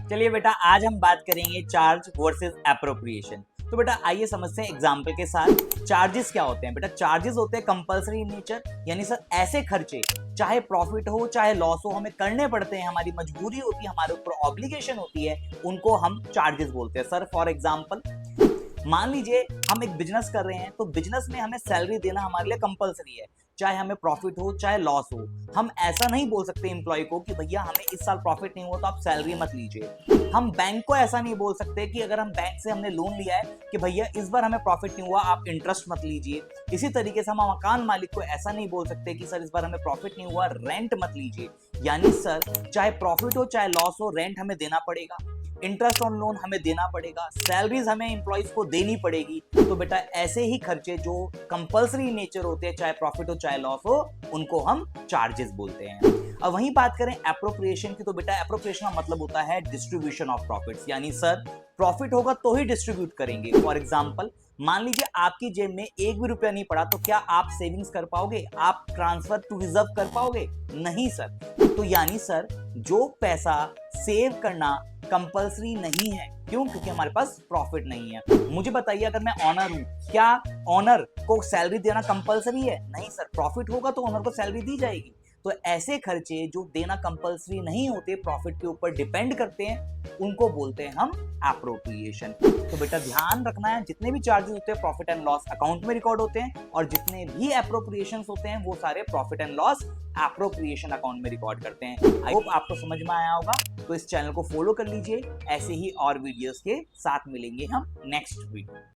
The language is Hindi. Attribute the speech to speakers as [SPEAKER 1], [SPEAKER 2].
[SPEAKER 1] चलिए बेटा, आज हम बात करेंगे चार्ज वर्सेस एप्रोप्रिएशन। तो बेटा आइए समझते हैं एग्जाम्पल के साथ। चार्जेस क्या होते हैं बेटा? चार्जेस होते हैं कंपल्सरी इन नेचर, यानी सर ऐसे खर्चे चाहे प्रॉफिट हो चाहे लॉस हो हमें करने पड़ते हैं, हमारी मजबूरी होती है, हमारे ऊपर ऑब्लिगेशन होती है, उनको हम चार्जेस बोलते हैं। सर फॉर एग्जाम्पल मान लीजिए हम एक बिजनेस कर रहे हैं, तो बिजनेस में हमें सैलरी देना हमारे लिए कंपलसरी है, चाहे हमें प्रॉफिट हो चाहे लॉस हो। हम ऐसा नहीं बोल सकते एम्प्लॉय को कि भैया हमें इस साल प्रॉफिट नहीं हुआ तो आप सैलरी मत लीजिए। हम बैंक को ऐसा नहीं बोल सकते कि अगर हम बैंक से हमने लोन लिया है कि भैया इस बार हमें प्रॉफिट नहीं हुआ आप इंटरेस्ट मत लीजिए। इसी तरीके से हम मकान मालिक को ऐसा नहीं बोल सकते कि सर इस बार हमें प्रॉफिट नहीं हुआ रेंट मत लीजिए। यानी सर चाहे प्रॉफिट हो चाहे लॉस हो रेंट हमें देना पड़ेगा, इंटरेस्ट ऑन लोन हमें देना पड़ेगा, सैलरीज हमें एम्प्लॉइज को देनी पड़ेगी। तो बेटा ऐसे ही खर्चे जो कंपल्सरी नेचर होते हैं, चाहे प्रॉफिट हो चाहे लॉस हो, उनको हम चार्जेस बोलते हैं। अब वहीं बात करें एप्रोप्रिएशन की, तो बेटा एप्रोप्रिएशन का मतलब होता है डिस्ट्रीब्यूशन ऑफ प्रॉफिट्स, यानी सर प्रॉफिट होगा तो ही डिस्ट्रीब्यूट करेंगे। फॉर एग्जाम्पल मान लीजिए आपकी जेब में एक भी रुपया नहीं पड़ा, तो क्या आप सेविंग्स कर पाओगे? आप ट्रांसफर टू रिजर्व कर पाओगे? नहीं सर। तो यानी सर जो पैसा सेव करना कंपल्सरी नहीं है, क्यों? क्योंकि हमारे पास प्रॉफिट नहीं है। मुझे बताइए अगर मैं ऑनर हूं, क्या ऑनर को सैलरी देना कंपल्सरी है? नहीं सर। प्रॉफिट होगा तो ऑनर को सैलरी दी जाएगी। तो ऐसे खर्चे जो देना कंपल्सरी नहीं होते, प्रॉफिट के ऊपर डिपेंड करते हैं, उनको बोलते हैं हम एप्रोप्रिएशन। तो बेटा ध्यान रखना है, जितने भी चार्जेस होते हैं प्रॉफिट एंड लॉस अकाउंट में रिकॉर्ड होते हैं, और जितने भी एप्रोप्रिएशन होते हैं वो सारे profit and loss appropriation account में रिकॉर्ड करते हैं। आई होप आपको समझ में आया होगा। तो इस चैनल को फॉलो कर लीजिए, ऐसे ही और वीडियोस के साथ मिलेंगे हम नेक्स्ट वीडियो।